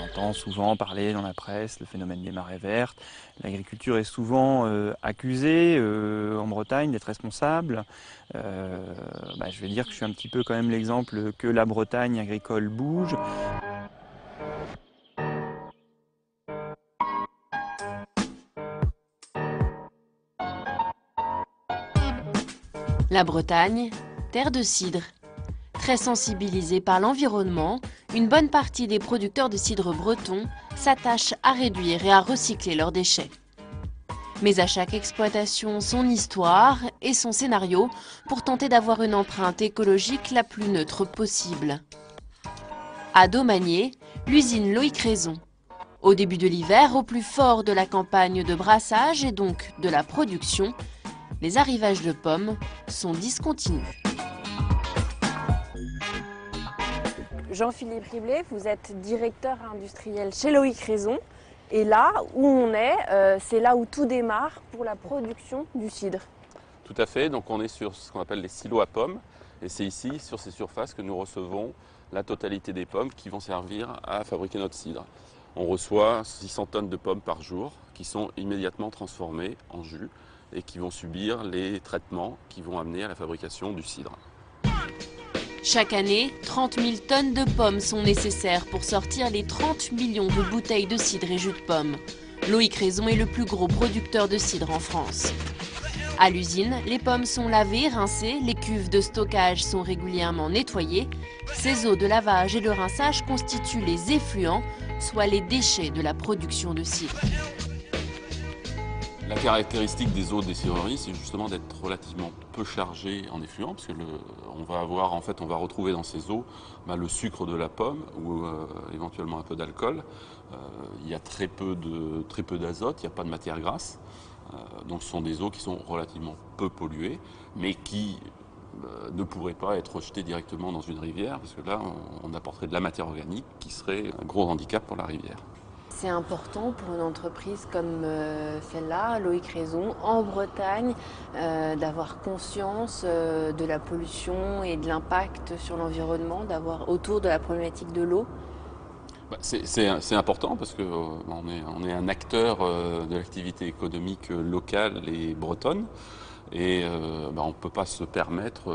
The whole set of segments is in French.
entend souvent parler dans la presse le phénomène des marées vertes. L'agriculture est souvent accusée en Bretagne d'être responsable. Je vais dire que je suis un petit peu quand même l'exemple que la Bretagne agricole bouge. La Bretagne, terre de cidre. Très sensibilisée par l'environnement, une bonne partie des producteurs de cidre breton s'attachent à réduire et à recycler leurs déchets. Mais à chaque exploitation, son histoire et son scénario pour tenter d'avoir une empreinte écologique la plus neutre possible. À Domanier, l'usine Loïc Raison. Au début de l'hiver, au plus fort de la campagne de brassage et donc de la production, les arrivages de pommes sont discontinus. Jean-Philippe Riblet, vous êtes directeur industriel chez Loïc Raison. Et là où on est, c'est là où tout démarre pour la production du cidre. Tout à fait, donc on est sur ce qu'on appelle les silos à pommes. Et c'est ici, sur ces surfaces, que nous recevons la totalité des pommes qui vont servir à fabriquer notre cidre. On reçoit 600 tonnes de pommes par jour qui sont immédiatement transformées en jus et qui vont subir les traitements qui vont amener à la fabrication du cidre. Chaque année, 30 000 tonnes de pommes sont nécessaires pour sortir les 30 millions de bouteilles de cidre et jus de pomme. Loïc Raison est le plus gros producteur de cidre en France. À l'usine, les pommes sont lavées, rincées, les cuves de stockage sont régulièrement nettoyées. Ces eaux de lavage et de rinçage constituent les effluents, soit les déchets de la production de cidre. La caractéristique des eaux des cidreries, c'est justement d'être relativement peu chargées en effluents, parce que on va retrouver dans ces eaux le sucre de la pomme ou éventuellement un peu d'alcool. Il y a très peu d'azote, il n'y a pas de matière grasse. Donc ce sont des eaux qui sont relativement peu polluées, mais qui ne pourraient pas être rejetées directement dans une rivière, parce que là, on apporterait de la matière organique qui serait un gros handicap pour la rivière. C'est important pour une entreprise comme celle-là, Loïc Raison, en Bretagne, d'avoir conscience de la pollution et de l'impact sur l'environnement, d'avoir autour de la problématique de l'eau. C'est important parce qu'on est un acteur de l'activité économique locale et bretonne. Et on ne peut pas se permettre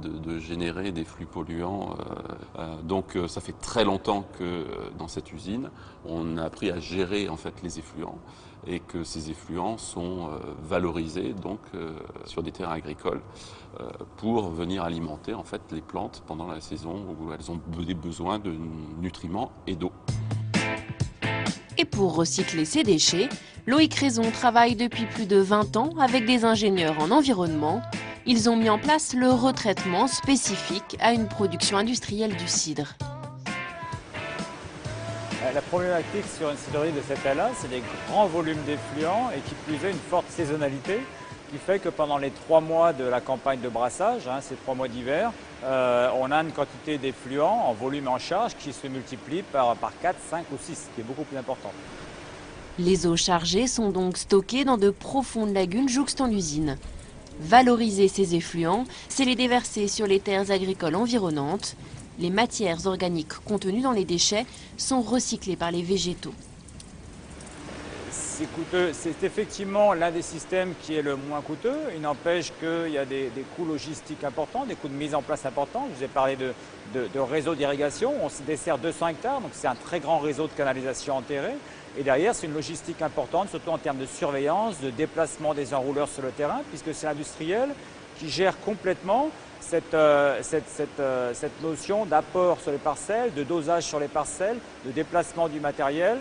de générer des flux polluants. Donc ça fait très longtemps que dans cette usine, on a appris à gérer en fait les effluents et que ces effluents sont valorisés donc, sur des terres agricoles pour venir alimenter en fait, les plantes pendant la saison où elles ont besoin de nutriments et d'eau. Et pour recycler ces déchets, Loïc Raison travaille depuis plus de 20 ans avec des ingénieurs en environnement. Ils ont mis en place le retraitement spécifique à une production industrielle du cidre. La problématique sur une cidrerie de cette taille-là, c'est les grands volumes d'effluents et qui plus est une forte saisonnalité qui fait que pendant les 3 mois de la campagne de brassage, ces 3 mois d'hiver, on a une quantité d'effluents en volume et en charge qui se multiplie par 4, 5 ou 6, ce qui est beaucoup plus important. Les eaux chargées sont donc stockées dans de profondes lagunes jouxtant l'usine. Valoriser ces effluents, c'est les déverser sur les terres agricoles environnantes. Les matières organiques contenues dans les déchets sont recyclées par les végétaux. C'est coûteux, c'est effectivement l'un des systèmes qui est le moins coûteux. Il n'empêche qu'il y a des coûts logistiques importants, des coûts de mise en place importants. Je vous ai parlé de réseau d'irrigation. On se dessert 200 hectares, donc c'est un très grand réseau de canalisation enterré. Et derrière, c'est une logistique importante, surtout en termes de surveillance, de déplacement des enrouleurs sur le terrain, puisque c'est l'industriel qui gère complètement cette notion d'apport sur les parcelles, de dosage sur les parcelles, de déplacement du matériel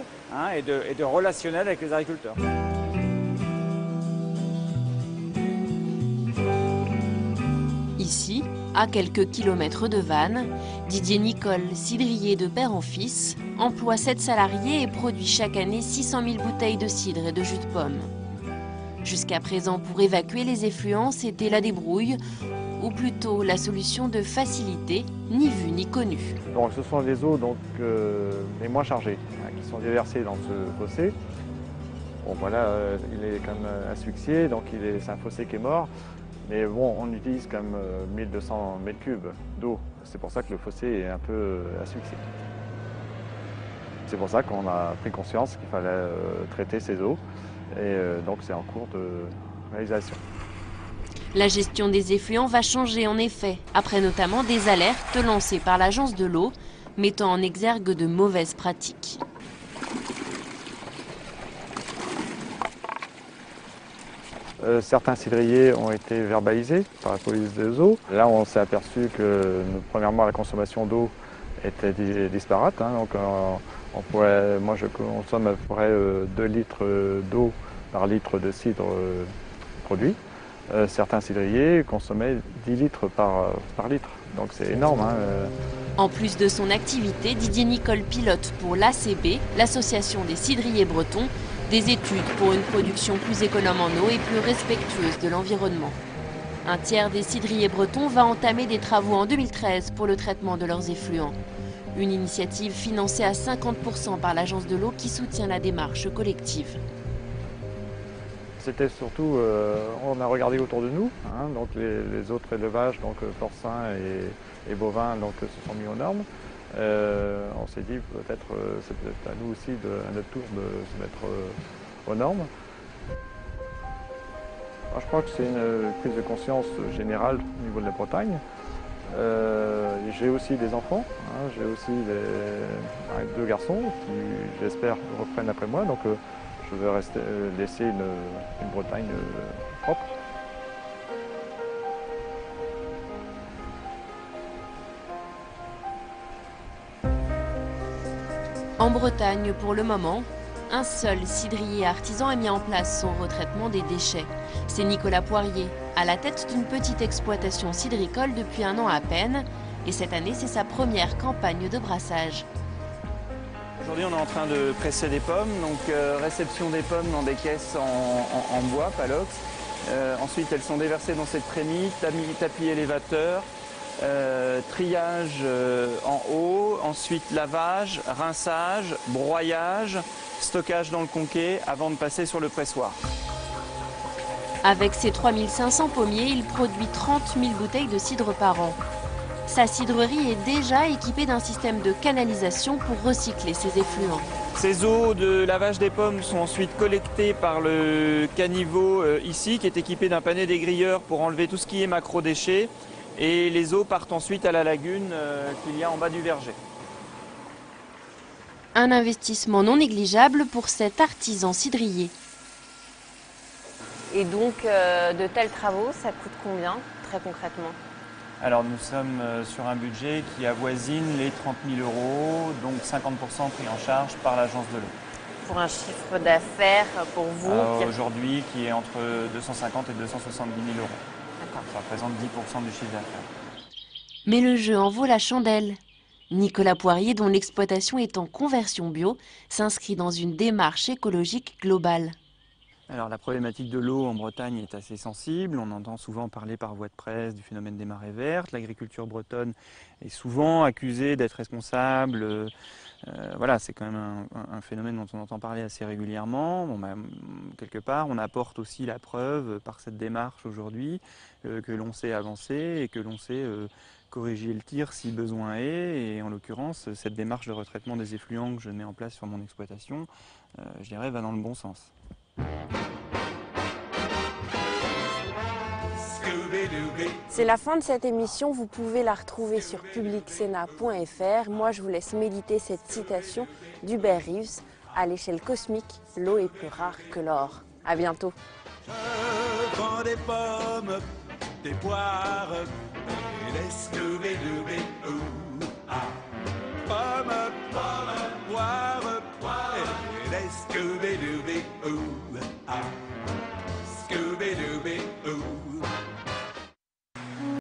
et de relationnel avec les agriculteurs. Ici, à quelques kilomètres de Vannes, Didier Nicole, cidrier de père en fils, emploie 7 salariés et produit chaque année 600 000 bouteilles de cidre et de jus de pomme. Jusqu'à présent, pour évacuer les effluents, c'était la débrouille, ou plutôt la solution de facilité, ni vue ni connue. Donc, ce sont les eaux les moins chargées qui sont déversées dans ce fossé. Bon, voilà, il est quand même asphyxié, donc c'est un fossé qui est mort. Mais bon, on utilise quand même 1200 mètres cubes d'eau. C'est pour ça que le fossé est un peu asphyxié. C'est pour ça qu'on a pris conscience qu'il fallait traiter ces eaux et donc c'est en cours de réalisation. La gestion des effluents va changer en effet, après notamment des alertes lancées par l'agence de l'eau, mettant en exergue de mauvaises pratiques. Certains cidriers ont été verbalisés par la police des eaux. Là, on s'est aperçu que, premièrement, la consommation d'eau était disparate. Donc, moi, je consomme à peu près 2 litres d'eau par litre de cidre produit. Certains cidriers consommaient 10 litres par litre. Donc, c'est énorme. En plus de son activité, Didier Nicole pilote pour l'ACB, l'Association des cidriers bretons, des études pour une production plus économe en eau et plus respectueuse de l'environnement. Un tiers des cidriers bretons va entamer des travaux en 2013 pour le traitement de leurs effluents. Une initiative financée à 50% par l'Agence de l'eau qui soutient la démarche collective. C'était surtout, on a regardé autour de nous, donc les autres élevages, donc porcins et bovins, donc, se sont mis aux normes. On s'est dit peut-être c'est peut-être à nous aussi, à notre tour, de se mettre aux normes. Moi, je crois que c'est une prise de conscience générale au niveau de la Bretagne. J'ai aussi des enfants, j'ai aussi 2 garçons qui, j'espère, reprennent après moi. Donc, je veux laisser une Bretagne propre. En Bretagne, pour le moment, un seul cidrier artisan a mis en place son retraitement des déchets. C'est Nicolas Poirier, à la tête d'une petite exploitation cidricole depuis 1 an à peine. Et cette année, c'est sa première campagne de brassage. Aujourd'hui, on est en train de presser des pommes, donc réception des pommes dans des caisses en bois, palox. Ensuite, elles sont déversées dans cette trémie, tapis élévateur, triage en haut, ensuite lavage, rinçage, broyage, stockage dans le conquet avant de passer sur le pressoir. Avec ses 3500 pommiers, il produit 30 000 bouteilles de cidre par an. Sa cidrerie est déjà équipée d'un système de canalisation pour recycler ses effluents. Ces eaux de lavage des pommes sont ensuite collectées par le caniveau ici, qui est équipé d'un panier dégrilleur pour enlever tout ce qui est macro-déchets. Et les eaux partent ensuite à la lagune qu'il y a en bas du verger. Un investissement non négligeable pour cet artisan cidrier. Et donc, de tels travaux, ça coûte combien, très concrètement ? Alors nous sommes sur un budget qui avoisine les 30 000 €, donc 50% pris en charge par l'agence de l'eau. Pour un chiffre d'affaires, pour vous aujourd'hui, qui est entre 250 et 270 000 €. D'accord. Ça représente 10% du chiffre d'affaires. Mais le jeu en vaut la chandelle. Nicolas Poirier, dont l'exploitation est en conversion bio, s'inscrit dans une démarche écologique globale. Alors la problématique de l'eau en Bretagne est assez sensible, on entend souvent parler par voie de presse du phénomène des marées vertes, l'agriculture bretonne est souvent accusée d'être responsable, voilà, c'est quand même un phénomène dont on entend parler assez régulièrement. Quelque part on apporte aussi la preuve par cette démarche aujourd'hui que l'on sait avancer et que l'on sait corriger le tir si besoin est, et en l'occurrence cette démarche de retraitement des effluents que je mets en place sur mon exploitation, je dirais, va dans le bon sens. C'est la fin de cette émission, vous pouvez la retrouver sur publicsena.fr. Moi, je vous laisse méditer cette citation d'Hubert Reeves. À l'échelle cosmique, l'eau est plus rare que l'or. À bientôt. Je vends des pommes, des poires, et des Scooby-Dooby-Doo.